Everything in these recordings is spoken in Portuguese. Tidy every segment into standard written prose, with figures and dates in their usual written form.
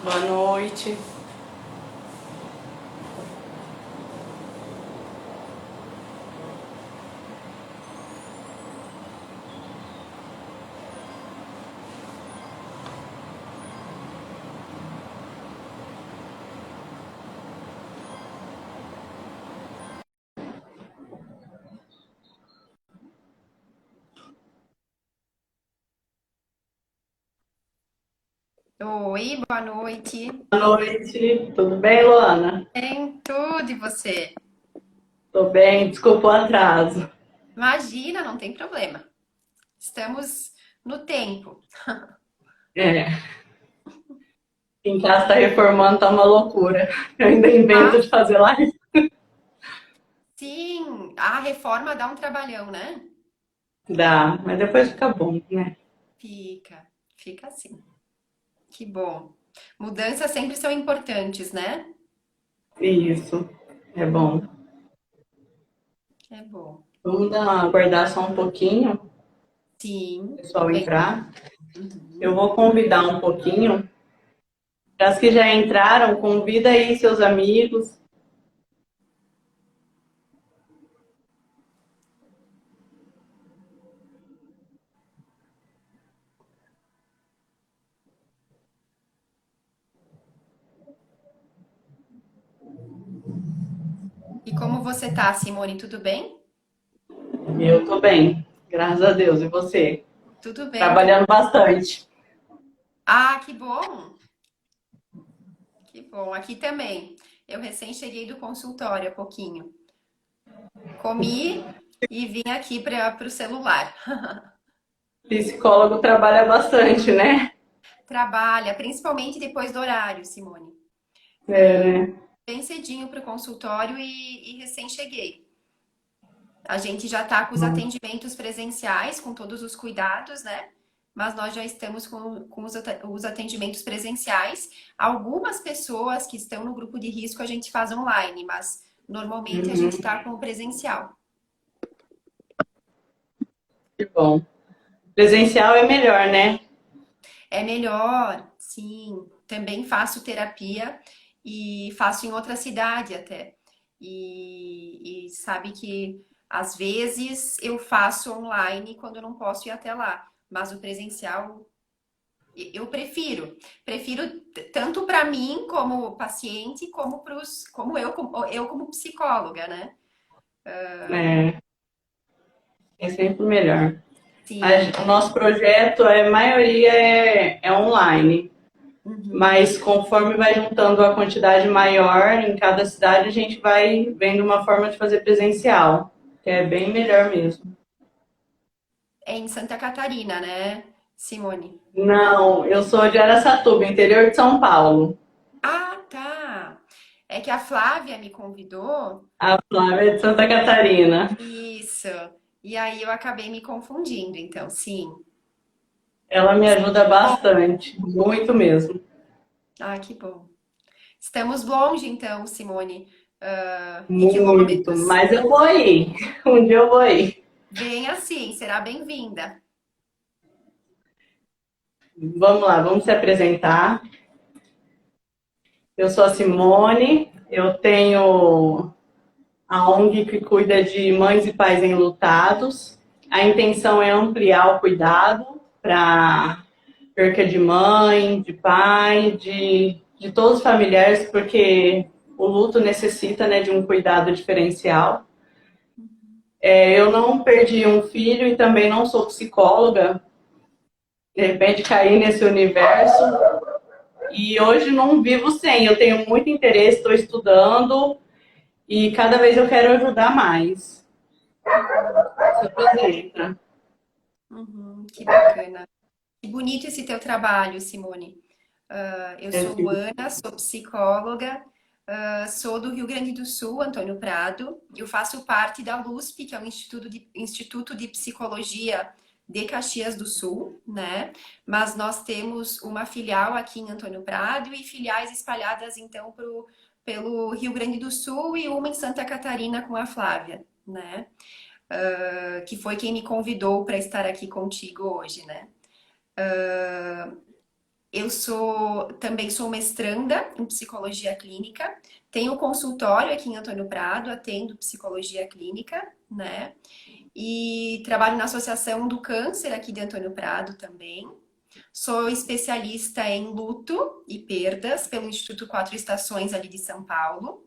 Boa noite. Oi, boa noite. Boa noite. Tudo bem, Luana? Bem, tudo e você? Tô bem, desculpa o atraso. Imagina, não tem problema. Estamos no tempo. É, em casa tá reformando, tá uma loucura. Eu ainda Ah, invento de fazer live. sim, a reforma dá um trabalhão, né? Dá, mas depois fica bom, né? Fica assim. Que bom. Mudanças sempre são importantes, né? Isso, é bom. É bom. Vamos aguardar só um pouquinho, o Sim, pessoal bem. entrar. Eu Uhum. vou convidar um pouquinho. Para as que já entraram, convida aí seus amigos. E como você tá, Simone? Tudo bem? Eu tô bem, graças a Deus. E você? Tudo bem Trabalhando também. bastante. Ah, que bom. Que bom. Aqui também. Eu recém cheguei do consultório há pouquinho. Comi e vim aqui para o celular. Psicólogo trabalha bastante, né? Trabalha, principalmente depois do horário, Simone. É, né? Bem cedinho para o consultório e recém cheguei. A gente já está com os atendimentos presenciais, com todos os cuidados, né? Mas nós já estamos com os atendimentos presenciais. Algumas pessoas que estão no grupo de risco a gente faz online, mas normalmente a gente Uhum, está com o presencial. que bom. Presencial é melhor, né? É melhor, sim. Também faço terapia e faço em outra cidade até. E sabe que às vezes eu faço online quando eu não posso ir até lá, mas o presencial eu prefiro. Prefiro tanto para mim como paciente, como eu como psicóloga, né? É, é sempre melhor. Sim. O nosso projeto, a maioria é online, Uhum. mas conforme vai juntando a quantidade maior em cada cidade, a gente vai vendo uma forma de fazer presencial, que é bem melhor mesmo. É em Santa Catarina, né, Simone? Não, eu sou de Araçatuba, interior de São Paulo. Ah, tá. É que a Flávia me convidou. A Flávia é de Santa Catarina. Isso. E aí eu acabei me confundindo, então, sim. Ela me ajuda Bom, bastante, muito mesmo. ah, que bom. Estamos longe, então, Simone, em Muito, quilômetros. mas eu vou aí. Um dia eu vou aí. Bem assim, será bem-vinda. Vamos lá, vamos se apresentar. Eu sou a Simone, eu tenho a ONG que cuida de mães e pais enlutados. A intenção é ampliar o cuidado para perca de mãe, de pai, de todos os familiares, porque o luto necessita, né, de um cuidado diferencial. Eu não perdi um filho e também não sou psicóloga. De repente caí nesse universo e hoje não vivo sem. Eu tenho muito interesse, estou estudando e cada vez eu quero ajudar mais. Se apresenta. Que bacana. Que bonito esse teu trabalho, Simone. Eu É, sou sim. Luana, sou psicóloga, sou do Rio Grande do Sul, Antônio Prado. Eu faço parte da LUSP, que é o Instituto de Psicologia de Caxias do Sul, né? Mas nós temos uma filial aqui em Antônio Prado e filiais espalhadas, então, pelo Rio Grande do Sul e uma em Santa Catarina com a Flávia, né? Que foi quem me convidou para estar aqui contigo hoje, né? Também sou mestranda em psicologia clínica, tenho consultório aqui em Antônio Prado, atendo psicologia clínica, né? E trabalho na Associação do Câncer aqui de Antônio Prado também. Sou especialista em luto e perdas pelo Instituto Quatro Estações ali de São Paulo.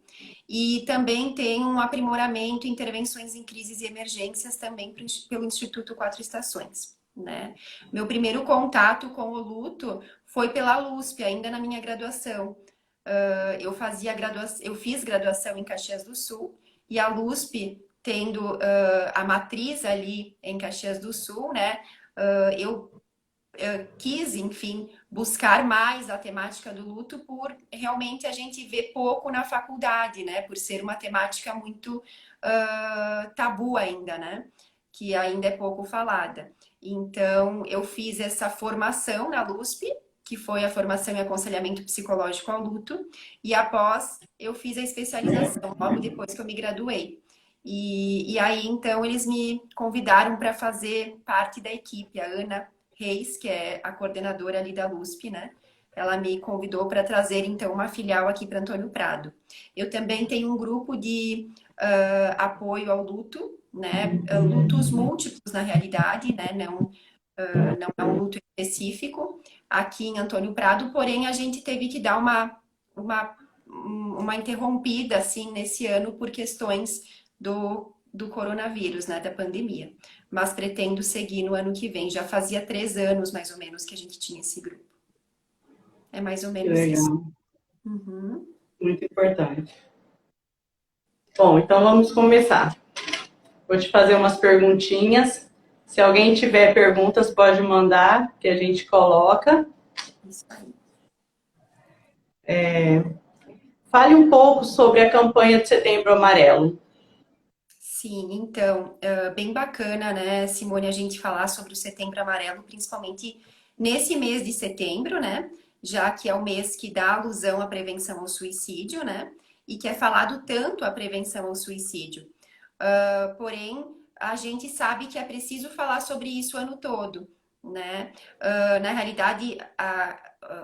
E também tenho um aprimoramento em intervenções em crises e emergências também pelo Instituto Quatro Estações, né? Meu primeiro contato com o luto foi pela LUSP, ainda na minha graduação. Eu fiz graduação em Caxias do Sul e a LUSP, tendo a matriz ali em Caxias do Sul, né? Eu quis, enfim, buscar mais a temática do luto por realmente a gente ver pouco na faculdade, né? Por ser uma temática muito tabu ainda, né? Que ainda é pouco falada. Então, eu fiz essa formação na LUSP, que foi a formação em aconselhamento psicológico ao luto, e após eu fiz a especialização, logo depois que eu me graduei. E aí, então, eles me convidaram para fazer parte da equipe, a Ana Reis, que é a coordenadora ali da LUSP, né? Ela me convidou para trazer, então, uma filial aqui para Antônio Prado. Eu também tenho um grupo de apoio ao luto, né? Lutos múltiplos, na realidade, né? Não é um luto específico aqui em Antônio Prado, porém a gente teve que dar uma, uma interrompida, assim, nesse ano por questões do coronavírus, né? Da pandemia, mas pretendo seguir no ano que vem. Já fazia 3 anos, mais ou menos, que a gente tinha esse grupo. É mais ou Que menos isso. legal, Uhum. muito importante. Bom, então vamos começar. Vou te fazer umas perguntinhas. Se alguém tiver perguntas, pode mandar, que a gente coloca. Isso aí. Fale um pouco sobre a campanha de Setembro Amarelo. Sim, então, bem bacana, né, Simone, a gente falar sobre o Setembro Amarelo, principalmente nesse mês de setembro, né, já que é o mês que dá alusão à prevenção ao suicídio, né, e que é falado tanto a prevenção ao suicídio. Porém, a gente sabe que é preciso falar sobre isso o ano todo, né? Na realidade,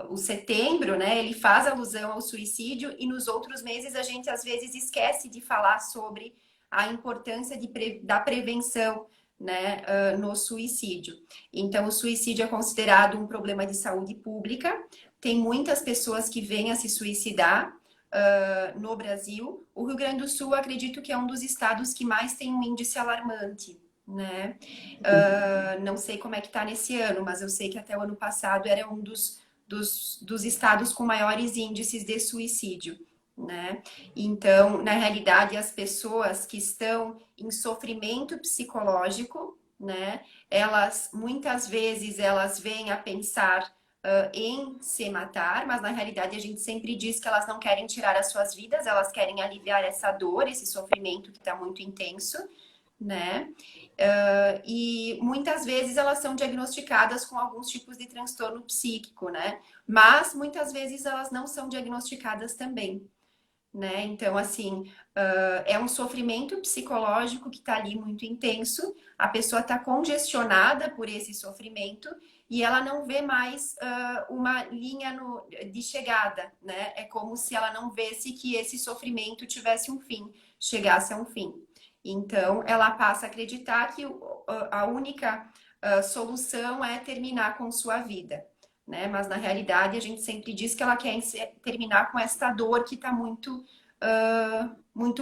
o setembro, né, ele faz alusão ao suicídio e nos outros meses a gente às vezes esquece de falar sobre a importância da prevenção, né, no suicídio. Então, o suicídio é considerado um problema de saúde pública. Tem muitas pessoas que vêm a se suicidar no Brasil. O Rio Grande do Sul, acredito que é um dos estados que mais tem um índice alarmante, né? Não sei como é que está nesse ano, mas eu sei que até o ano passado era um dos estados com maiores índices de suicídio, né? Então, na realidade, as pessoas que estão em sofrimento psicológico, né? Elas muitas vezes elas vêm a pensar em se matar, mas na realidade a gente sempre diz que elas não querem tirar as suas vidas, elas querem aliviar essa dor, esse sofrimento que está muito intenso, né? E muitas vezes elas são diagnosticadas com alguns tipos de transtorno psíquico, né? Mas muitas vezes elas não são diagnosticadas também, né? Então, assim, é um sofrimento psicológico que está ali muito intenso, a pessoa está congestionada por esse sofrimento e ela não vê mais uma linha de chegada, né? É como se ela não visse que esse sofrimento tivesse um fim, chegasse a um fim. Então, ela passa a acreditar que a única solução é terminar com sua vida, né? Mas na realidade a gente sempre diz que ela quer terminar com esta dor que está muito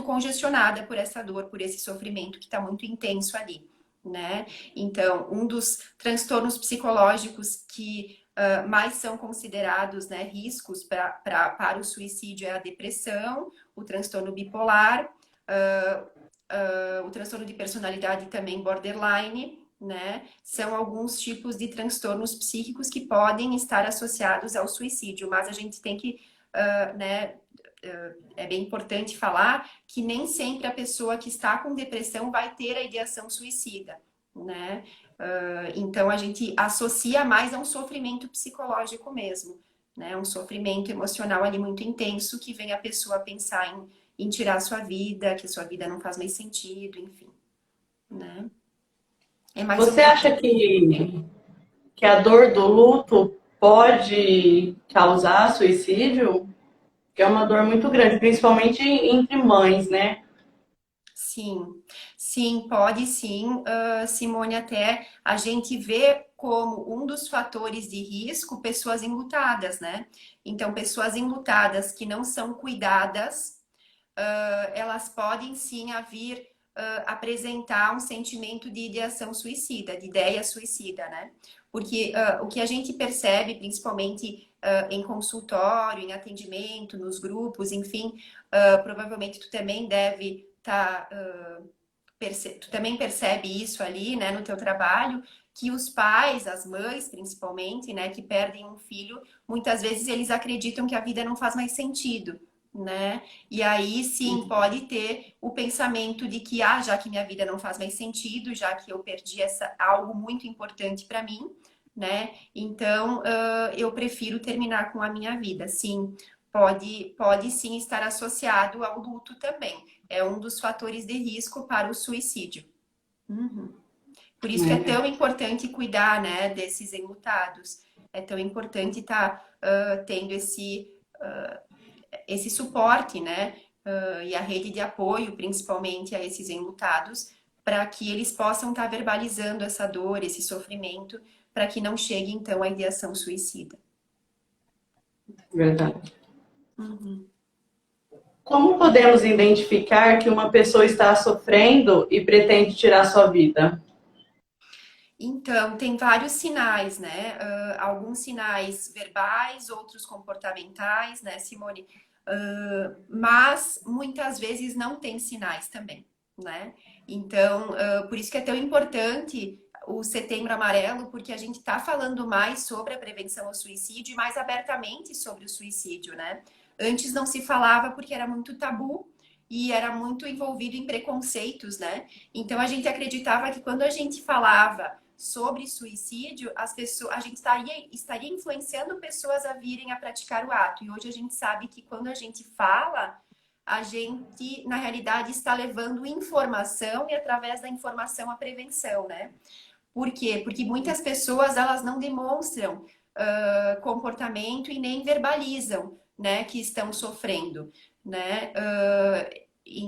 congestionada por essa dor, por esse sofrimento que está muito intenso ali, né? Então, um dos transtornos psicológicos que mais são considerados, né, riscos para o suicídio é a depressão, o transtorno bipolar, o transtorno de personalidade também borderline, né? São alguns tipos de transtornos psíquicos que podem estar associados ao suicídio, mas a gente tem que, né? É bem importante falar que nem sempre a pessoa que está com depressão vai ter a ideação suicida, né? Então a gente associa mais a um sofrimento psicológico mesmo, né? Um sofrimento emocional ali muito intenso que vem a pessoa pensar em tirar a sua vida, que a sua vida não faz mais sentido, enfim, né? É mais ou Você menos. acha que a dor do luto pode causar suicídio? Que é uma dor muito grande, principalmente entre mães, né? Sim, sim, pode sim, Simone, até a gente vê como um dos fatores de risco pessoas enlutadas, né? Então, pessoas enlutadas que não são cuidadas, elas podem sim vir apresentar um sentimento de ideação suicida, de ideia suicida, né? Porque o que a gente percebe, principalmente em consultório, em atendimento, nos grupos, enfim, provavelmente tu também deve estar, tu também percebe isso ali, né, no teu trabalho, que os pais, as mães principalmente, né, que perdem um filho, muitas vezes eles acreditam que a vida não faz mais sentido, né? E aí sim pode ter o pensamento de que, já que minha vida não faz mais sentido, já que eu perdi algo muito importante para mim, né? Então eu prefiro terminar com a minha vida. Sim, pode sim estar associado ao luto também. É um dos fatores de risco para o suicídio. Uhum. Por isso que é tão importante cuidar, né, desses enlutados. É tão importante estar tendo esse suporte, né, e a rede de apoio, principalmente a esses enlutados, para que eles possam estar verbalizando essa dor, esse sofrimento, para que não chegue, então, à ideação suicida. Verdade. Uhum. Como podemos identificar que uma pessoa está sofrendo e pretende tirar sua vida? Então, tem vários sinais, né? Alguns sinais verbais, outros comportamentais, né, Simone? Mas muitas vezes não tem sinais também, né? Então, por isso que é tão importante o Setembro Amarelo, porque a gente está falando mais sobre a prevenção ao suicídio e mais abertamente sobre o suicídio, né? Antes não se falava porque era muito tabu e era muito envolvido em preconceitos, né? Então a gente acreditava que quando a gente falava sobre suicídio, a gente estaria influenciando pessoas a virem a praticar o ato. E hoje a gente sabe que quando a gente fala, a gente, na realidade, está levando informação e através da informação a prevenção, né? Por quê? Porque muitas pessoas, elas não demonstram comportamento e nem verbalizam, né, que estão sofrendo, né?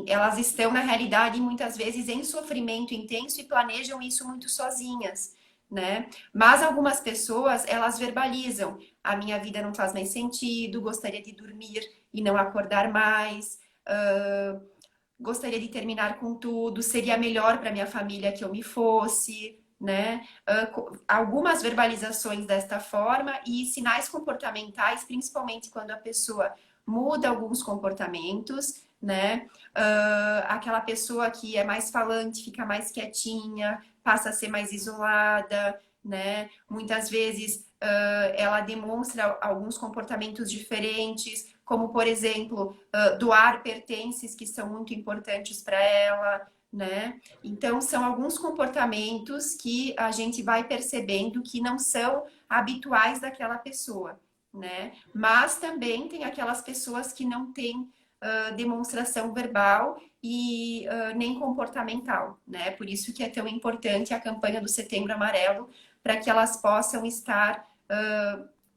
Elas estão, na realidade, muitas vezes em sofrimento intenso e planejam isso muito sozinhas, né? Mas algumas pessoas, elas verbalizam: a minha vida não faz mais sentido, gostaria de dormir e não acordar mais, gostaria de terminar com tudo, seria melhor para minha família que eu me fosse, né? Algumas verbalizações desta forma e sinais comportamentais, principalmente quando a pessoa muda alguns comportamentos, né? Aquela pessoa que é mais falante fica mais quietinha, passa a ser mais isolada, né? Muitas vezes ela demonstra alguns comportamentos diferentes, como por exemplo, doar pertences que são muito importantes para ela, né? Então são alguns comportamentos que a gente vai percebendo que não são habituais daquela pessoa, né? Mas também tem aquelas pessoas que não têm demonstração verbal e nem comportamental, né? Por isso que é tão importante a campanha do Setembro Amarelo, para que elas possam estar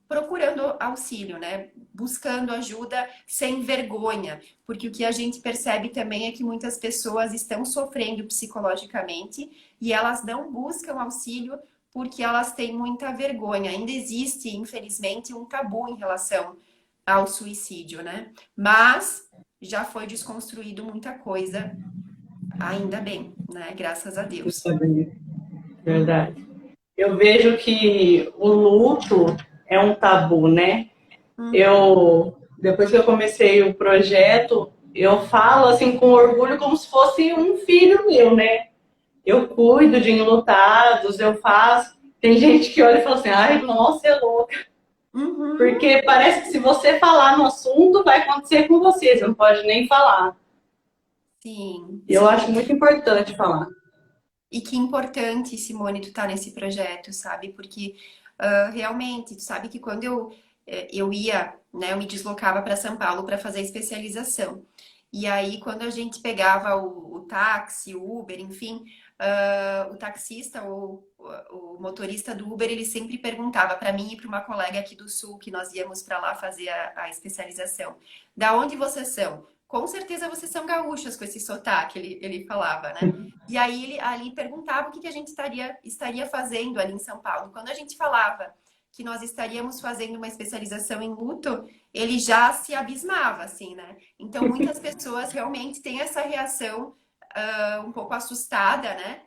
procurando auxílio, né? Buscando ajuda sem vergonha, porque o que a gente percebe também é que muitas pessoas estão sofrendo psicologicamente e elas não buscam auxílio porque elas têm muita vergonha. Ainda existe, infelizmente, um tabu em relação ao suicídio, né? Mas já foi desconstruído muita coisa, ainda bem, né? Graças a Deus. Verdade. Eu vejo que o luto é um tabu, né? Depois que eu comecei o projeto, eu falo assim com orgulho como se fosse um filho meu, né? Eu cuido de enlutados, eu faço. Tem gente que olha e fala assim, ai, nossa, é louca. Uhum. Porque parece que se você falar no assunto, vai acontecer com você, você não pode nem falar. Sim, E eu sim. acho muito importante falar. E que importante, Simone, tu tá nesse projeto, sabe? Porque realmente, tu sabe que quando eu ia, né, eu me deslocava para São Paulo para fazer especialização. E aí, quando a gente pegava o táxi, o Uber, enfim, o taxista ou o motorista do Uber, ele sempre perguntava para mim e para uma colega aqui do Sul, que nós íamos para lá fazer a especialização: da onde vocês são? Com certeza vocês são gaúchas com esse sotaque, ele falava, né? E aí ele ali perguntava o que a gente estaria fazendo ali em São Paulo. Quando a gente falava que nós estaríamos fazendo uma especialização em luto, ele já se abismava, assim, né? Então muitas pessoas realmente têm essa reação um pouco assustada, né?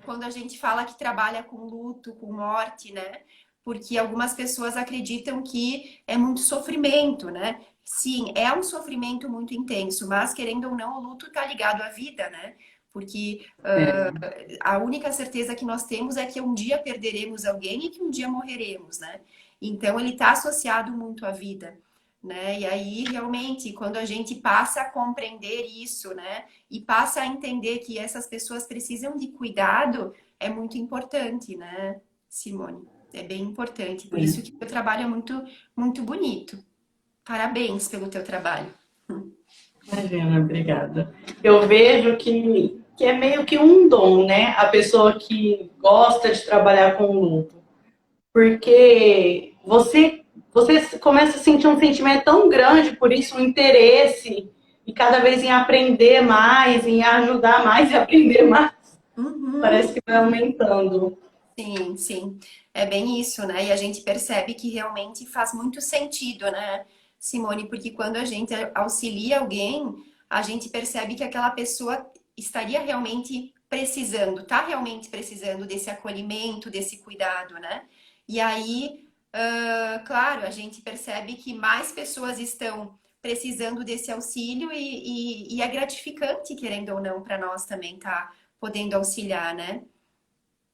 Quando a gente fala que trabalha com luto, com morte, né? Porque algumas pessoas acreditam que é muito sofrimento, né? Sim, é um sofrimento muito intenso, mas querendo ou não, o luto está ligado à vida, né? Porque É, a única certeza que nós temos é que um dia perderemos alguém e que um dia morreremos, né? Então ele está associado muito à vida, né? E aí realmente quando a gente passa a compreender isso, né? E passa a entender que essas pessoas precisam de cuidado, é muito importante, né, Simone? É bem importante. Por isso que o teu trabalho é muito, muito bonito. Parabéns pelo teu trabalho. imagina, obrigada. Eu vejo que é meio que um dom, né? A pessoa que gosta de trabalhar com luto. Porque você começa a sentir um sentimento tão grande por isso, um interesse, e cada vez em aprender mais, em ajudar mais e aprender mais. Parece Uhum. que vai aumentando. Sim, sim. É bem isso, né? E a gente percebe que realmente faz muito sentido, né, Simone? Porque quando a gente auxilia alguém, a gente percebe que aquela pessoa estaria realmente precisando, tá realmente precisando desse acolhimento, desse cuidado, né? E aí, claro, a gente percebe que mais pessoas estão precisando desse auxílio e é gratificante, querendo ou não, para nós também tá podendo auxiliar, né?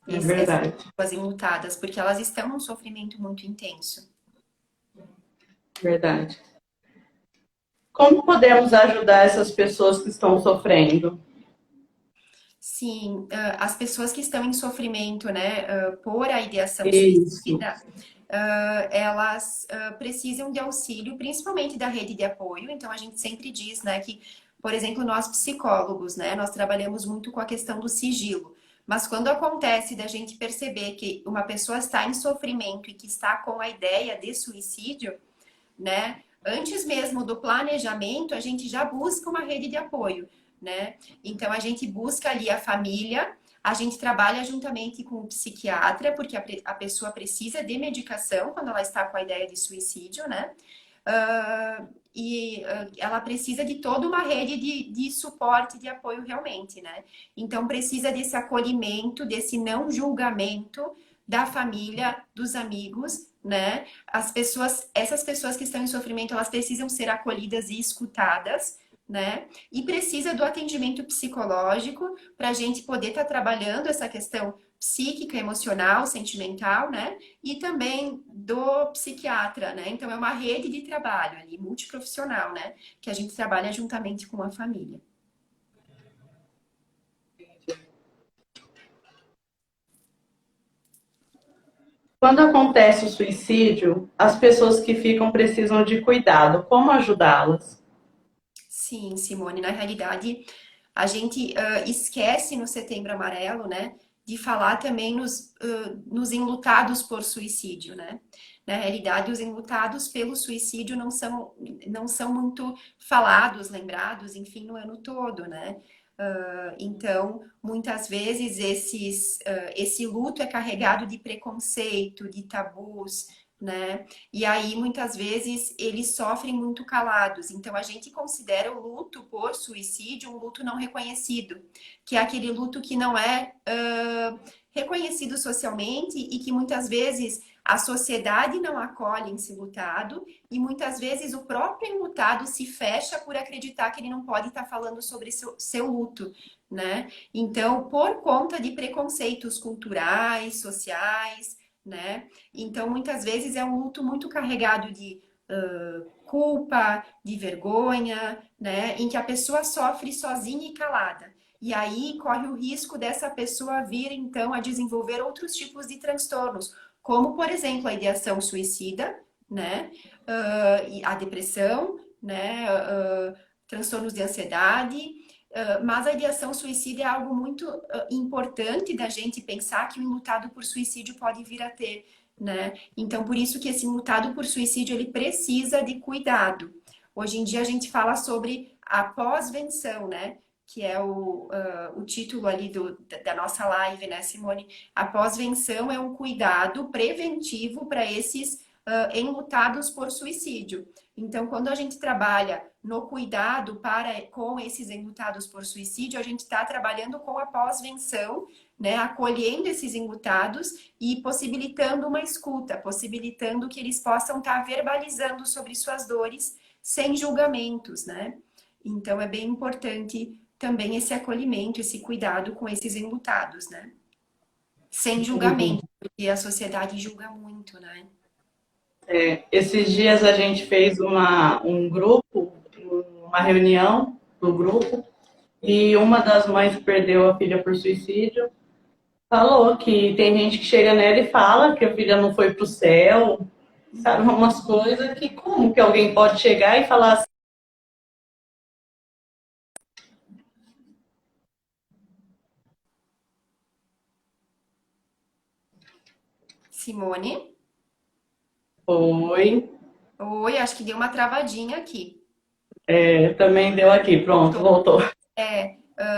É Essas verdade, pessoas enlutadas, porque elas estão num sofrimento muito intenso. verdade. Como podemos ajudar essas pessoas que estão sofrendo? Sim, as pessoas que estão em sofrimento, né, por a ideação Isso. suicida, elas precisam de auxílio, principalmente da rede de apoio. Então, a gente sempre diz, né, que, por exemplo, nós psicólogos, né, nós trabalhamos muito com a questão do sigilo. Mas quando acontece da gente perceber que uma pessoa está em sofrimento e que está com a ideia de suicídio, né? Antes mesmo do planejamento, a gente já busca uma rede de apoio, né? Então a gente busca ali a família, a gente trabalha juntamente com o psiquiatra, porque a pessoa precisa de medicação quando ela está com a ideia de suicídio, né? Ela precisa de toda uma rede de suporte, de apoio realmente, né? Então precisa desse acolhimento, desse não julgamento da família, dos amigos, né? Essas pessoas que estão em sofrimento, elas precisam ser acolhidas e escutadas, né? E precisa do atendimento psicológico para a gente poder estar trabalhando essa questão psíquica, emocional, sentimental, né? E também do psiquiatra, né? Então é uma rede de trabalho ali, multiprofissional, né? Que a gente trabalha juntamente com a família. Quando acontece o suicídio, as pessoas que ficam precisam de cuidado. Como ajudá-las? Sim, Simone, na realidade, a gente esquece no Setembro Amarelo, né, de falar também nos enlutados por suicídio, né? Na realidade, os enlutados pelo suicídio não são muito falados, lembrados, enfim, no ano todo, né? Então, muitas vezes esse luto é carregado de preconceito, de tabus, né? E aí, muitas vezes, eles sofrem muito calados. Então, a gente considera o luto por suicídio um luto não reconhecido, que é aquele luto que não é reconhecido socialmente e que muitas vezes A sociedade não acolhe esse enlutado e muitas vezes o próprio enlutado se fecha por acreditar que ele não pode estar falando sobre seu luto, né? Então, por conta de preconceitos culturais, sociais, né? Então, muitas vezes é um luto muito carregado de culpa, de vergonha, né? Em que a pessoa sofre sozinha e calada. E aí corre o risco dessa pessoa vir, então, a desenvolver outros tipos de transtornos, como, por exemplo, a ideação suicida, né? A depressão, né? Transtornos de ansiedade. Mas a ideação suicida é algo muito importante da gente pensar que o enlutado por suicídio pode vir a ter, né? Então, por isso que esse enlutado por suicídio, ele precisa de cuidado. Hoje em dia a gente fala sobre a pós-venção, né? Que é o título ali da nossa live, né, Simone? A pós-venção é um cuidado preventivo para esses enlutados por suicídio. Então, quando a gente trabalha no cuidado com esses enlutados por suicídio, a gente está trabalhando com a pós-venção, né, acolhendo esses enlutados e possibilitando uma escuta, possibilitando que eles possam estar verbalizando sobre suas dores sem julgamentos, né? Então, é bem importante também esse acolhimento, esse cuidado com esses enlutados, né? Sem julgamento, porque a sociedade julga muito, né? Esses dias a gente fez um grupo, uma reunião do grupo, e uma das mães que perdeu a filha por suicídio falou que tem gente que chega nela e fala que a filha não foi pro céu, sabe? Umas coisas que como que alguém pode chegar e falar assim, Simone? foi, Oi, acho que deu uma travadinha aqui. também deu aqui, pronto, voltou.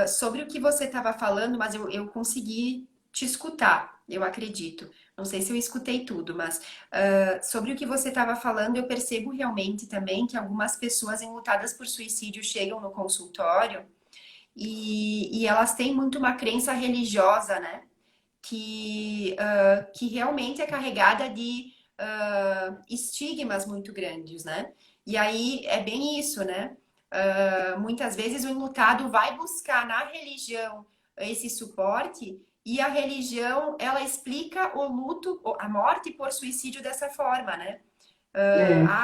Sobre o que você estava falando, mas eu consegui te escutar, eu acredito. Não sei se eu escutei tudo, mas sobre o que você estava falando, eu percebo realmente também que algumas pessoas enlutadas por suicídio chegam no consultório e elas têm muito uma crença religiosa, né? Que realmente é carregada de estigmas muito grandes, né? E aí é bem isso, né? Muitas vezes o enlutado vai buscar na religião esse suporte e a religião ela explica o luto, a morte por suicídio dessa forma, né?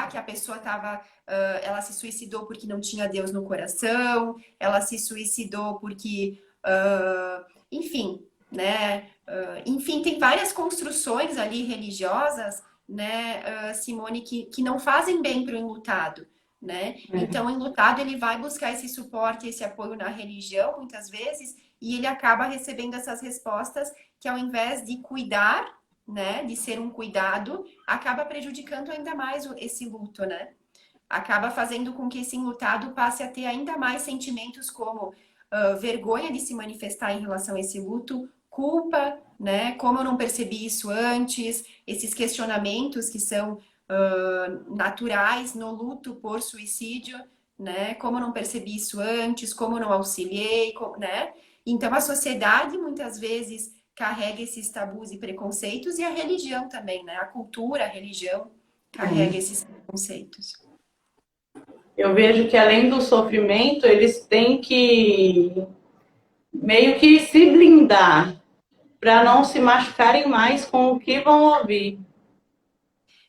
Que a pessoa ela se suicidou porque não tinha Deus no coração, ela se suicidou porque, enfim, né? Enfim, tem várias construções ali religiosas, né, Simone, que não fazem bem para o enlutado, né? Então, o enlutado ele vai buscar esse suporte, esse apoio na religião, muitas vezes, e ele acaba recebendo essas respostas que, ao invés de cuidar, né, de ser um cuidado, acaba prejudicando ainda mais esse luto, né? Acaba fazendo com que esse enlutado passe a ter ainda mais sentimentos como vergonha de se manifestar em relação a esse luto, culpa, né? Como eu não percebi isso antes, esses questionamentos que são naturais no luto por suicídio, né? Como eu não percebi isso antes, como eu não auxiliei, né? Então a sociedade muitas vezes carrega esses tabus e preconceitos e a religião também, né? A cultura, a religião carrega esses preconceitos. Eu vejo que além do sofrimento, eles têm que meio que se blindar para não se machucarem mais com o que vão ouvir.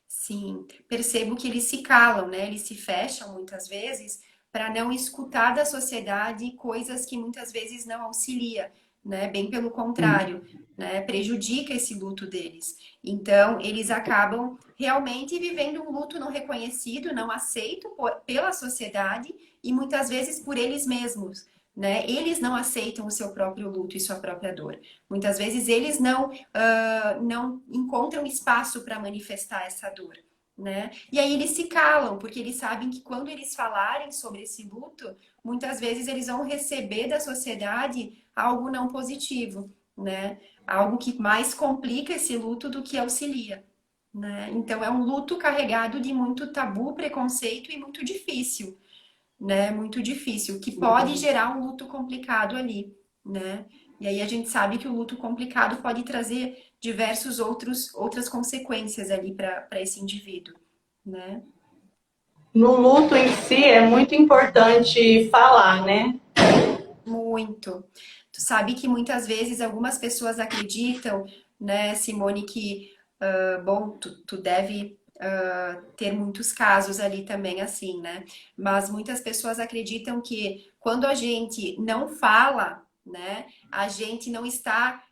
Sim, percebo que eles se calam, né? Eles se fecham muitas vezes para não escutar da sociedade coisas que muitas vezes não auxilia, né? Bem pelo contrário, né? Prejudica esse luto deles. Então, eles acabam realmente vivendo um luto não reconhecido, não aceito pela sociedade e muitas vezes por eles mesmos. Né? Eles não aceitam o seu próprio luto e sua própria dor. Muitas vezes eles não encontram espaço para manifestar essa dor, né? E aí eles se calam, porque eles sabem que quando eles falarem sobre esse luto, muitas vezes eles vão receber da sociedade algo não positivo, né? Algo que mais complica esse luto do que auxilia, né? Então é um luto carregado de muito tabu, preconceito e muito difícil, né? Muito difícil, que pode gerar um luto complicado ali, né? E aí a gente sabe que o luto complicado pode trazer diversos outras consequências ali para esse indivíduo, né? No luto em si é muito importante falar, né? Muito. Tu sabe que muitas vezes algumas pessoas acreditam, né, Simone, que, bom, tu deve ter muitos casos ali também assim, né? Mas muitas pessoas acreditam que quando a gente não fala, né, a gente não está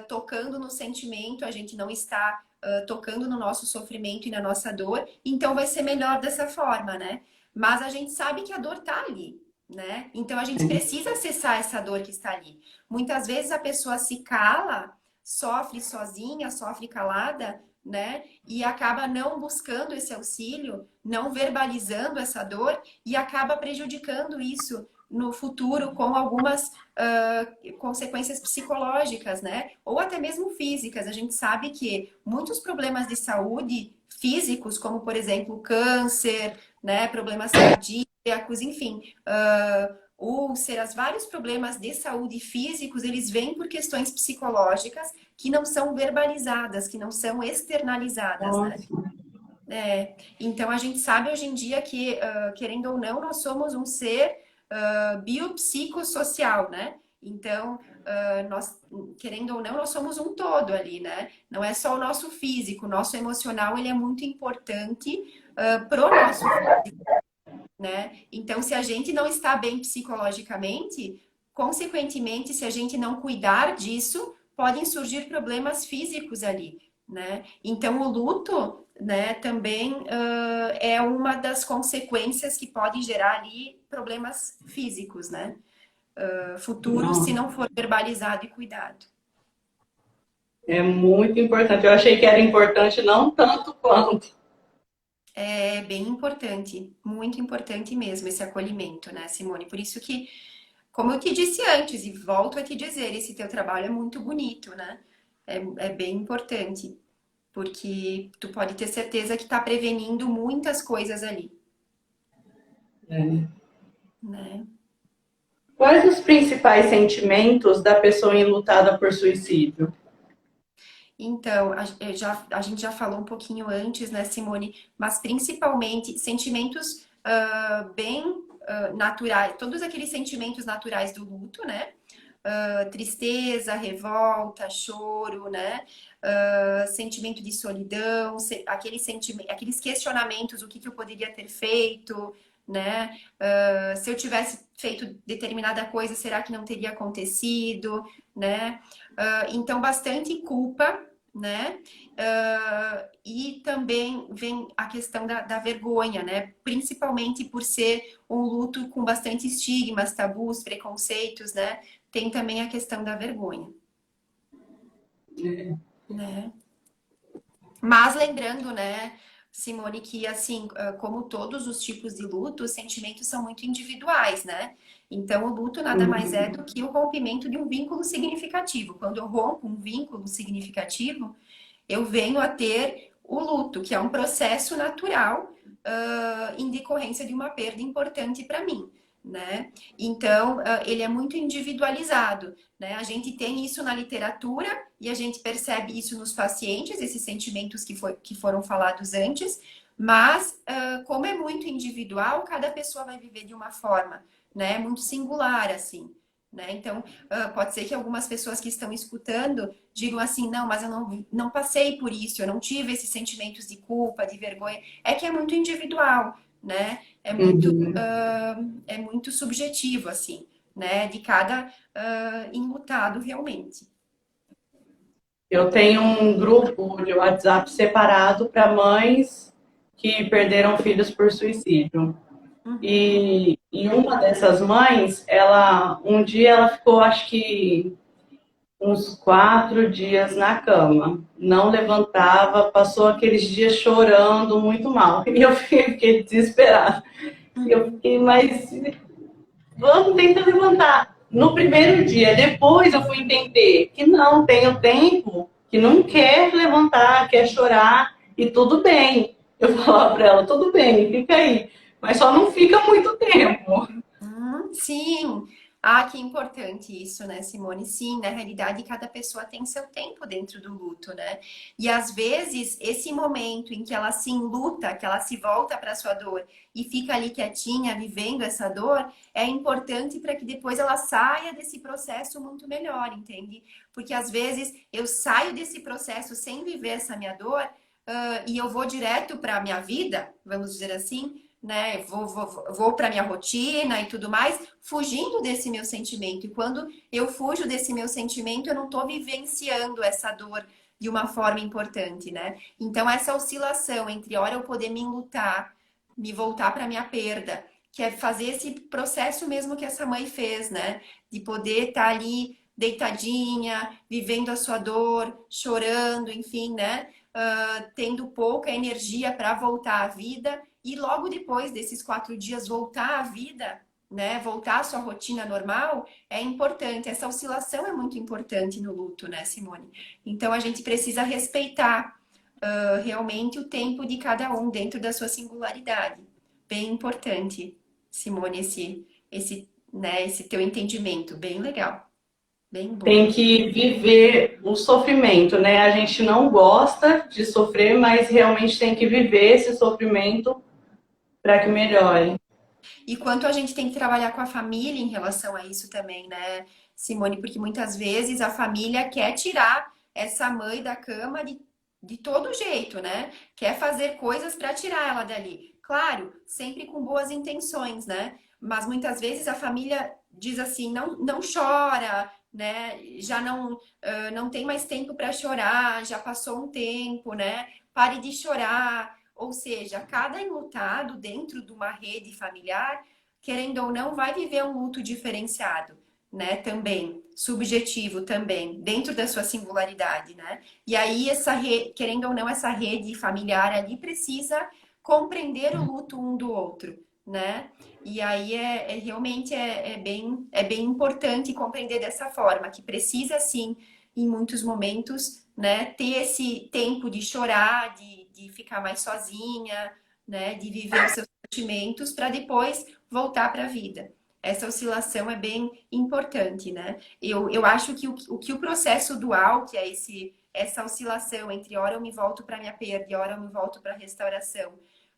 tocando no sentimento, a gente não está tocando no nosso sofrimento e na nossa dor, então vai ser melhor dessa forma, né? Mas a gente sabe que a dor tá ali, né? Então a gente precisa acessar essa dor que está ali. Muitas vezes a pessoa se cala, sofre sozinha, sofre calada, né? E acaba não buscando esse auxílio, não verbalizando essa dor e acaba prejudicando isso no futuro com algumas consequências psicológicas, né? Ou até mesmo físicas. A gente sabe que muitos problemas de saúde físicos, como por exemplo câncer, né? Problemas cardíacos, enfim, úlceras, vários problemas de saúde físicos, eles vêm por questões psicológicas que não são verbalizadas, que não são externalizadas, né? Nossa. Então a gente sabe hoje em dia que, querendo ou não, nós somos um ser biopsicossocial, né? Então, nós, querendo ou não, nós somos um todo ali, né? Não é só o nosso físico, o nosso emocional, ele é muito importante pro nosso, né? Então, se a gente não está bem psicologicamente, consequentemente, se a gente não cuidar disso, podem surgir problemas físicos ali, né? Então, o luto, né, também é uma das consequências que podem gerar ali problemas físicos, né? Futuros, se Nossa. não for verbalizado e cuidado. É muito importante. Eu achei que era importante não tanto quanto. É bem importante, muito importante mesmo esse acolhimento, né, Simone? Por isso que, como eu te disse antes, e volto a te dizer, esse teu trabalho é muito bonito, né? É bem importante, porque tu pode ter certeza que está prevenindo muitas coisas ali, É. né? Quais os principais sentimentos da pessoa enlutada por suicídio? Então, a gente já falou um pouquinho antes, né, Simone? Mas principalmente sentimentos bem naturais, todos aqueles sentimentos naturais do luto, né? Tristeza, revolta, choro, né? Sentimento de solidão, aqueles questionamentos, o que, que eu poderia ter feito, né? Se eu tivesse feito determinada coisa, será que não teria acontecido, né? Então, bastante culpa, né? E também vem a questão da vergonha, né? Principalmente por ser um luto com bastante estigmas, tabus, preconceitos, né? Tem também a questão da vergonha, né? Mas lembrando, né, Simone, que assim, como todos os tipos de luto, os sentimentos são muito individuais, né? Então, o luto nada mais é do que o rompimento de um vínculo significativo. Quando eu rompo um vínculo significativo, eu venho a ter o luto, que é um processo natural, em decorrência de uma perda importante para mim, né? Então, ele é muito individualizado, né? A gente tem isso na literatura e a gente percebe isso nos pacientes, esses sentimentos que foram falados antes, mas como é muito individual, cada pessoa vai viver de uma forma, né? Muito singular, assim. Né? Então, pode ser que algumas pessoas que estão escutando digam assim, não, mas eu não passei por isso, eu não tive esses sentimentos de culpa, de vergonha. É que é muito individual, né? Uhum. É muito subjetivo, assim, né? De cada enlutado realmente. Eu tenho um grupo de WhatsApp separado para mães que perderam filhos por suicídio. Uhum. E uma dessas mães, ela um dia ela ficou, acho que uns 4 dias na cama, não levantava, passou aqueles dias chorando muito mal. E eu fiquei desesperada. E eu Uhum. fiquei, mas vamos tentar levantar. No primeiro dia, depois eu fui entender que não, tem o tempo, que não quer levantar, quer chorar, e tudo bem. Eu falava para ela, tudo bem, fica aí. Mas só não fica muito tempo. Sim, Ah, que importante isso, né, Simone? Sim, na realidade, cada pessoa tem seu tempo dentro do luto, né? E às vezes, esse momento em que ela se enluta, que ela se volta para sua dor e fica ali quietinha, vivendo essa dor, é importante para que depois ela saia desse processo muito melhor, entende? Porque às vezes eu saio desse processo sem viver essa minha dor, e eu vou direto para a minha vida, vamos dizer assim, né? Vou para minha rotina e tudo mais, fugindo desse meu sentimento. E quando eu fujo desse meu sentimento, eu não estou vivenciando essa dor de uma forma importante, né? Então, essa oscilação entre hora eu poder me enlutar, me voltar para minha perda, que é fazer esse processo mesmo que essa mãe fez, né? De poder estar ali deitadinha, vivendo a sua dor, chorando, enfim, né? Tendo pouca energia para voltar à vida e logo depois desses 4 dias voltar à vida, né? Voltar à sua rotina normal é importante. Essa oscilação é muito importante no luto, né, Simone? Então a gente precisa respeitar realmente o tempo de cada um dentro da sua singularidade. Bem importante, Simone, esse teu entendimento. Bem legal, bem bom. Tem que viver o sofrimento, né? A gente não gosta de sofrer, mas realmente tem que viver esse sofrimento para que melhore. E quanto a gente tem que trabalhar com a família em relação a isso também, né, Simone? Porque muitas vezes a família quer tirar essa mãe da cama de todo jeito, né? Quer fazer coisas para tirar ela dali. Claro, sempre com boas intenções, né? Mas muitas vezes a família diz assim, não, não chora, né? Já não, não tem mais tempo para chorar, já passou um tempo, né? Pare de chorar. Ou seja, cada enlutado dentro de uma rede familiar, querendo ou não, vai viver um luto diferenciado, né? Também, subjetivo também, dentro da sua singularidade, né? E aí, querendo ou não, essa rede familiar ali precisa compreender o luto um do outro, né? E aí realmente é bem importante compreender dessa forma, que precisa sim, em muitos momentos, né, ter esse tempo de chorar, de ficar mais sozinha, né, de viver os seus sentimentos para depois voltar para a vida. Essa oscilação é bem importante, né? Eu acho que o que o processo dual, que é essa oscilação entre hora eu me volto para minha perda e hora eu me volto para a restauração,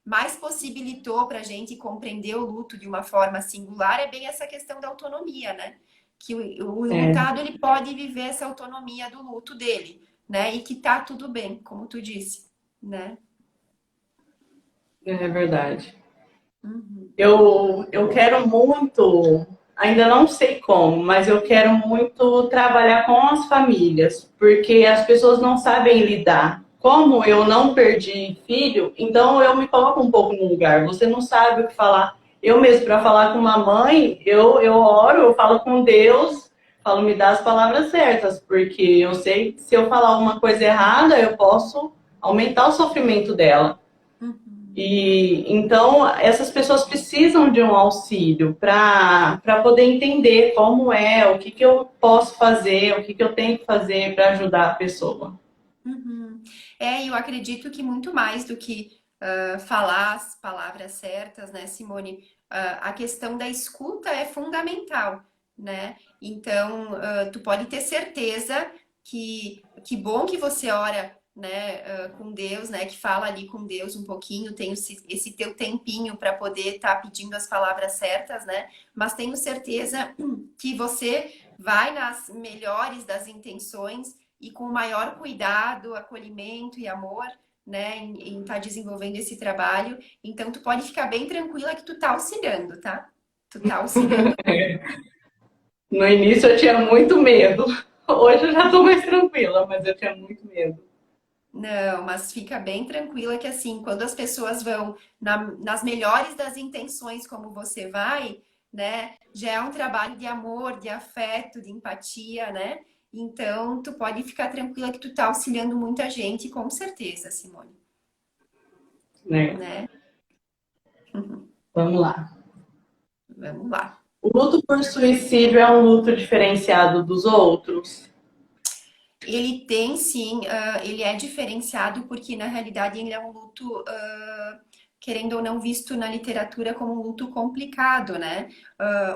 mais possibilitou para a gente compreender o luto de uma forma singular é bem essa questão da autonomia, né? Que o É, lutado ele pode viver essa autonomia do luto dele, né? E que tá tudo bem, como tu disse, né? é verdade. Uhum. Eu quero muito, ainda não sei como, mas eu quero muito trabalhar com as famílias, porque as pessoas não sabem lidar. Como eu não perdi filho, então eu me coloco um pouco no lugar. Você não sabe o que falar. Eu mesmo, para falar com uma mãe, eu oro, eu falo com Deus, falo, me dá as palavras certas, porque eu sei que se eu falar uma coisa errada, eu posso aumentar o sofrimento dela. Uhum. E então essas pessoas precisam de um auxílio para poder entender como é, o que, que eu posso fazer, o que, que eu tenho que fazer para ajudar a pessoa. Uhum. Eu acredito que muito mais do que falar as palavras certas, né, Simone? A questão da escuta é fundamental, né? Então, tu pode ter certeza que bom que você ora, né, com Deus, né, que fala ali com Deus um pouquinho, tem esse teu tempinho para poder estar pedindo as palavras certas, né? Mas tenho certeza que você vai nas melhores das intenções e com o maior cuidado, acolhimento e amor, né, em estar desenvolvendo esse trabalho. Então, tu pode ficar bem tranquila que tu tá auxiliando, tá? Tu tá auxiliando. No início eu tinha muito medo, hoje eu já estou mais tranquila, mas eu tinha muito medo. Não, mas fica bem tranquila que assim, quando as pessoas vão nas melhores das intenções como você vai, né, já é um trabalho de amor, de afeto, de empatia, né? Então, tu pode ficar tranquila que tu tá auxiliando muita gente, com certeza, Simone, Né? né? Vamos lá. Vamos lá. O luto por suicídio é um luto diferenciado dos outros? Ele tem sim, ele é diferenciado porque na realidade ele é um luto, querendo ou não, visto na literatura como um luto complicado, né?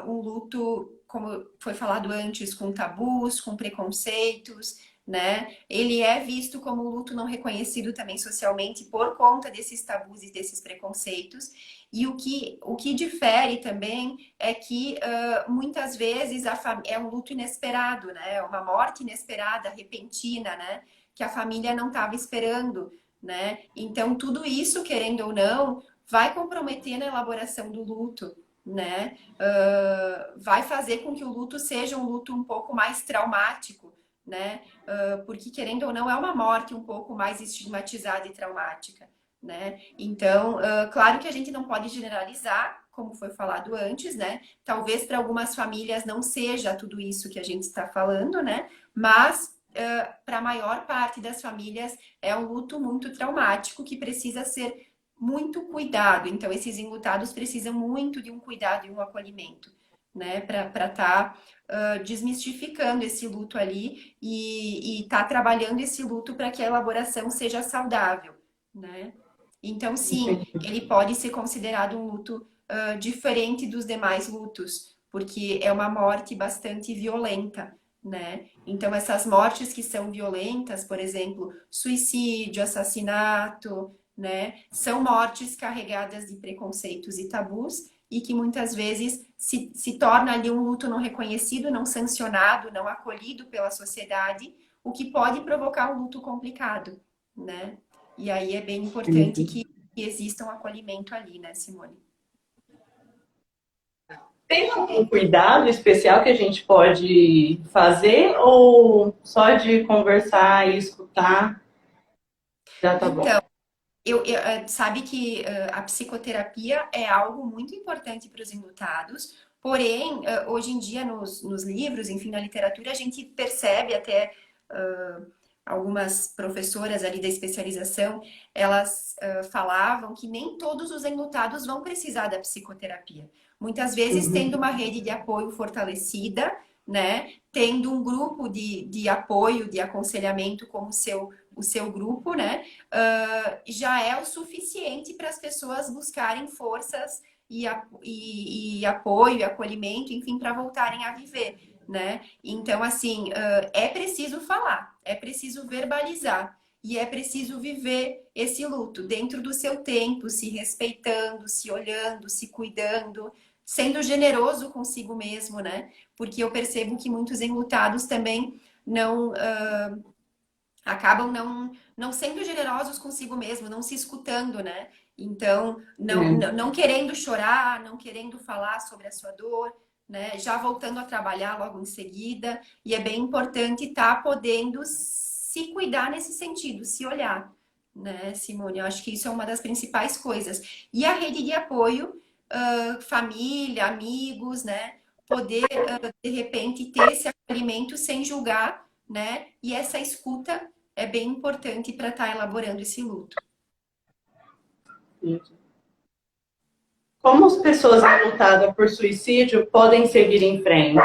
Um luto como foi falado antes, com tabus, com preconceitos, né? Ele é visto como um luto não reconhecido também socialmente por conta desses tabus e desses preconceitos. E o que difere também é que muitas vezes é um luto inesperado, né? É uma morte inesperada, repentina, né? Que a família não estava esperando, né? Então, tudo isso, querendo ou não, vai comprometer na elaboração do luto, né? Vai fazer com que o luto seja um luto um pouco mais traumático, né? Porque, querendo ou não, é uma morte um pouco mais estigmatizada e traumática, né? Então, claro que a gente não pode generalizar, como foi falado antes, né? Talvez para algumas famílias não seja tudo isso que a gente está falando, né? Mas para a maior parte das famílias é um luto muito traumático que precisa ser muito cuidado. Então, esses enlutados precisam muito de um cuidado e um acolhimento, né? Para estar desmistificando esse luto ali e tá trabalhando esse luto para que a elaboração seja saudável, né? Então, sim, Entendi. ele pode ser considerado um luto diferente dos demais lutos, porque é uma morte bastante violenta, né? Então, essas mortes que são violentas, por exemplo, suicídio, assassinato, né? São mortes carregadas de preconceitos e tabus e que muitas vezes se torna ali um luto não reconhecido, não sancionado, não acolhido pela sociedade, o que pode provocar um luto complicado, né? E aí é bem importante Entendi. que exista um acolhimento ali, né, Simone? Tem algum cuidado especial que a gente pode fazer ou só de conversar e escutar já tá bom? Então, sabe que a psicoterapia é algo muito importante para os enlutados, porém, hoje em dia, nos livros, enfim, na literatura, a gente percebe até algumas professoras ali da especialização, elas falavam que nem todos os enlutados vão precisar da psicoterapia. Muitas vezes, tendo Uhum. uma rede de apoio fortalecida, né, tendo um grupo de apoio, de aconselhamento como o seu grupo, né, já é o suficiente para as pessoas buscarem forças e apoio, acolhimento, enfim, para voltarem a viver, né? Então, assim, é preciso falar, é preciso verbalizar e é preciso viver esse luto dentro do seu tempo, se respeitando, se olhando, se cuidando, sendo generoso consigo mesmo, né? Porque eu percebo que muitos enlutados também não acabam não sendo generosos consigo mesmo, não se escutando, né? Então, É. não querendo chorar, não querendo falar sobre a sua dor, né? Já voltando a trabalhar logo em seguida. E é bem importante estar podendo se cuidar nesse sentido, se olhar, né, Simone? Eu acho que isso é uma das principais coisas. E a rede de apoio, família, amigos, né? Poder, de repente, ter esse acolhimento sem julgar, né? E essa escuta é bem importante para estar elaborando esse luto. Como as pessoas enlutadas por suicídio podem seguir em frente?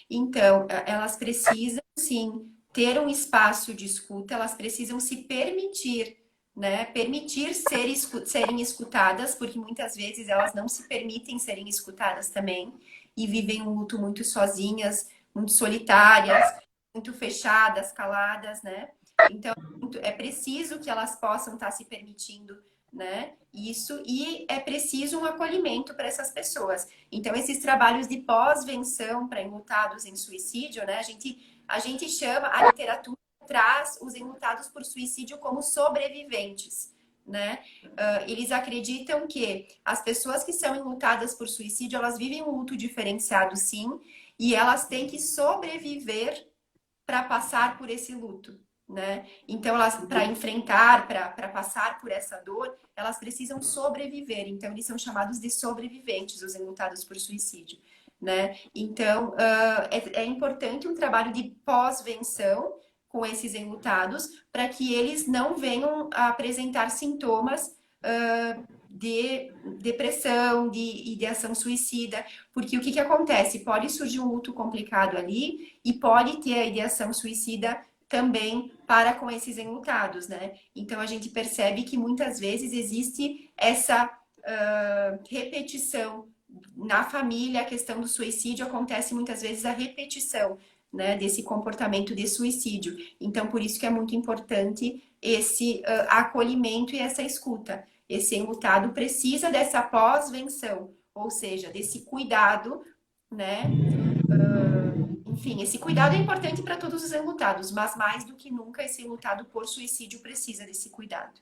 Então, elas precisam, sim, ter um espaço de escuta, elas precisam se permitir, né? Permitir serem escutadas, porque muitas vezes elas não se permitem serem escutadas também e vivem um luto muito sozinhas, muito solitárias, muito fechadas, caladas, né? Então, é preciso que elas possam estar se permitindo, né? Isso, e é preciso um acolhimento para essas pessoas. Então, esses trabalhos de pós-venção para enlutados em suicídio, né? A gente chama, a literatura traz os enlutados por suicídio como sobreviventes, né? Eles acreditam que as pessoas que são enlutadas por suicídio, elas vivem um luto diferenciado, sim, e elas têm que sobreviver para passar por esse luto, né? Então, elas, para enfrentar, para passar por essa dor, elas precisam sobreviver. Então, eles são chamados de sobreviventes, os enlutados por suicídio, né? Então, é importante um trabalho de pós-venção com esses enlutados para que eles não venham a apresentar sintomas de depressão, de ideação suicida, porque o que acontece? Pode surgir um luto complicado ali e pode ter a ideação suicida também para com esses enlutados, né? Então a gente percebe que muitas vezes existe essa repetição na família, a questão do suicídio acontece muitas vezes a repetição, né, desse comportamento de suicídio. Então, por isso que é muito importante esse acolhimento e essa escuta. Esse enlutado precisa dessa pós-venção, ou seja, desse cuidado, né? Enfim, esse cuidado é importante para todos os enlutados, mas mais do que nunca, esse enlutado por suicídio precisa desse cuidado.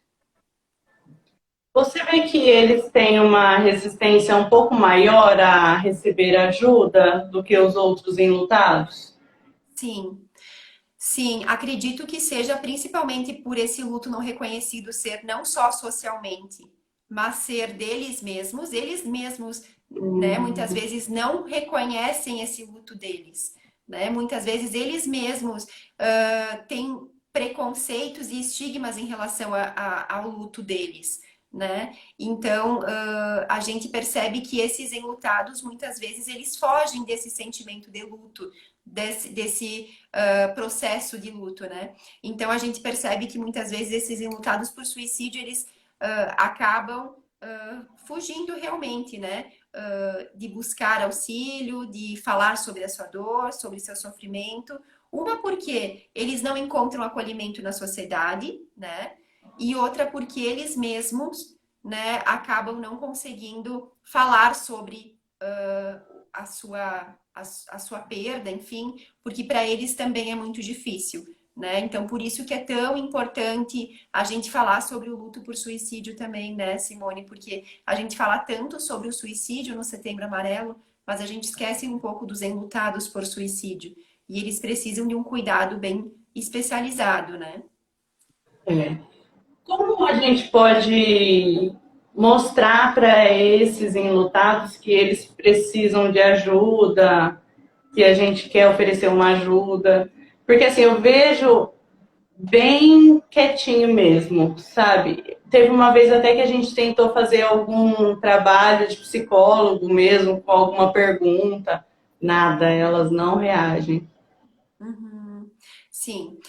Você vê que eles têm uma resistência um pouco maior a receber ajuda do que os outros enlutados? Sim, sim, acredito que seja principalmente por esse luto não reconhecido ser não só socialmente, mas ser eles mesmos, né, muitas vezes não reconhecem esse luto deles, né? Muitas vezes eles mesmos têm preconceitos e estigmas em relação ao luto deles, né? Então, a gente percebe que esses enlutados, muitas vezes, eles fogem desse sentimento de luto, desse processo de luto, né? Então a gente percebe que muitas vezes esses enlutados por suicídio eles acabam fugindo realmente, né? De buscar auxílio, de falar sobre a sua dor, sobre seu sofrimento. Uma porque eles não encontram acolhimento na sociedade, né? E outra porque eles mesmos, né, acabam não conseguindo falar sobre a sua perda, enfim, porque para eles também é muito difícil, né? Então, por isso que é tão importante a gente falar sobre o luto por suicídio também, né, Simone? Porque a gente fala tanto sobre o suicídio no Setembro Amarelo, mas a gente esquece um pouco dos enlutados por suicídio. E eles precisam de um cuidado bem especializado, né? É. Como a gente pode mostrar para esses enlutados que eles precisam de ajuda, que a gente quer oferecer uma ajuda? Porque assim, eu vejo bem quietinho mesmo, sabe? Teve uma vez até que a gente tentou fazer algum trabalho de psicólogo mesmo, com alguma pergunta. Nada, elas não reagem. Uhum. Sim,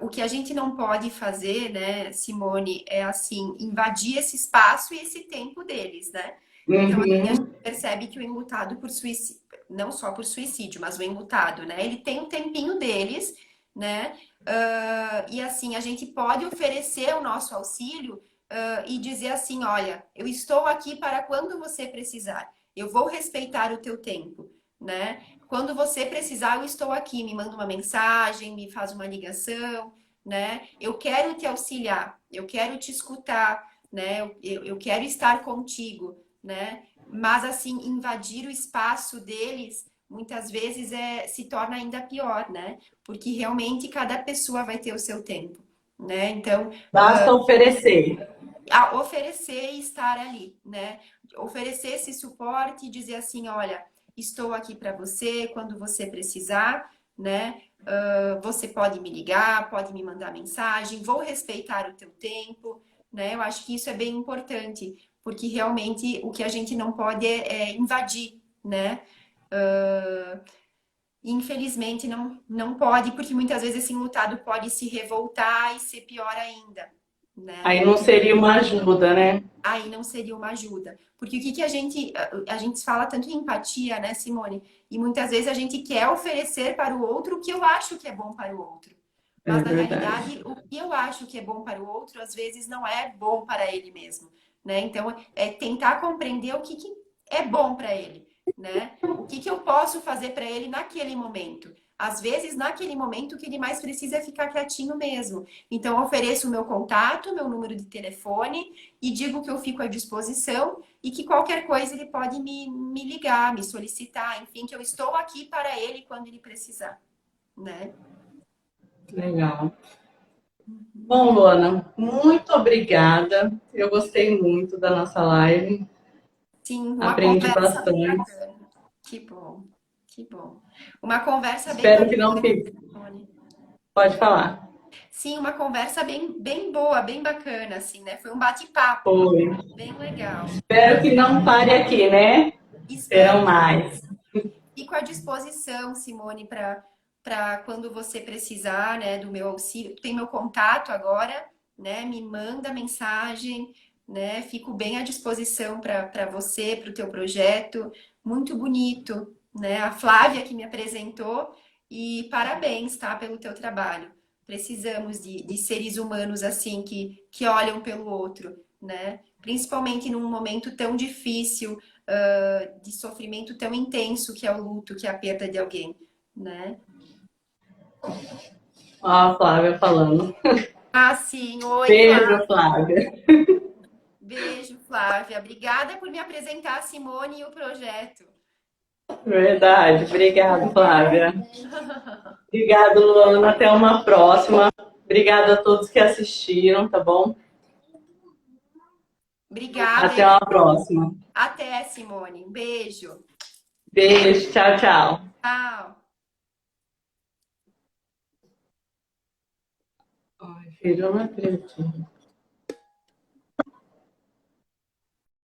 o que a gente não pode fazer, né, Simone, é assim, invadir esse espaço e esse tempo deles, né? Então, assim, a gente Uhum. percebe que o enlutado por suicídio, não só por suicídio, mas o enlutado, né, ele tem um tempinho deles, né? E assim, a gente pode oferecer o nosso auxílio, e dizer assim, olha, eu estou aqui para quando você precisar, eu vou respeitar o teu tempo, né? Quando você precisar, eu estou aqui. Me manda uma mensagem, me faz uma ligação, né? Eu quero te auxiliar, eu quero te escutar, né? Eu quero estar contigo, né? Mas assim, invadir o espaço deles muitas vezes se torna ainda pior, né? Porque realmente cada pessoa vai ter o seu tempo, né? Então, Basta oferecer. a oferecer e estar ali, né? Oferecer esse suporte e dizer assim, olha, estou aqui para você quando você precisar, né? Você pode me ligar, pode me mandar mensagem, vou respeitar o teu tempo, né? Eu acho que isso é bem importante, porque realmente o que a gente não pode é invadir, né? Infelizmente não pode, porque muitas vezes esse enlutado pode se revoltar e ser pior ainda, né? Aí não seria uma ajuda, né? Aí não seria uma ajuda. Porque o que que a gente fala tanto em empatia, né, Simone? E muitas vezes a gente quer oferecer para o outro o que eu acho que é bom para o outro. É Mas na verdade. realidade, o que eu acho que é bom para o outro, às vezes não é bom para ele mesmo, né? Então, é tentar compreender o que que é bom para ele, né? O que que eu posso fazer para ele naquele momento. Às vezes, naquele momento, o que ele mais precisa é ficar quietinho mesmo. Então, eu ofereço o meu contato, meu número de telefone, e digo que eu fico à disposição e que qualquer coisa ele pode me ligar, me solicitar, enfim, que eu estou aqui para ele quando ele precisar, né? Legal. Bom, Luana, muito obrigada. Eu gostei muito da nossa live. Sim, uma Aprendi conversa bem bastante. bacana. Que bom, que bom. Uma conversa bem Espero que bacana, não fique. Tony. Pode falar. Sim, uma conversa bem boa, bem bacana, assim, né? Foi um bate-papo, Foi. bem legal. Espero que não pare aqui, né? Espero Terão que mais. fico à disposição, Simone, para quando você precisar, né, do meu auxílio. Tem meu contato agora, né? Me manda mensagem, né? Fico bem à disposição para você, para o teu projeto. Muito bonito, né? A Flávia que me apresentou e parabéns, tá, pelo teu trabalho. Precisamos de seres humanos assim que olham pelo outro, né? Principalmente num momento tão difícil, de sofrimento tão intenso que é o luto, que é a perda de alguém, né? Ó, a Flávia falando. Ah, sim. Oi, Beijo, Flávia. Flávia. Beijo, Flávia. Obrigada por me apresentar a Simone e o projeto. Verdade. Obrigada, Flávia. Obrigado, Luana. Até uma próxima. Obrigada a todos que assistiram, tá bom? Obrigada Até e uma próxima. até, Simone. Um beijo. Beijo. Tchau, tchau. Tchau. Ai, filho, eu não acredito.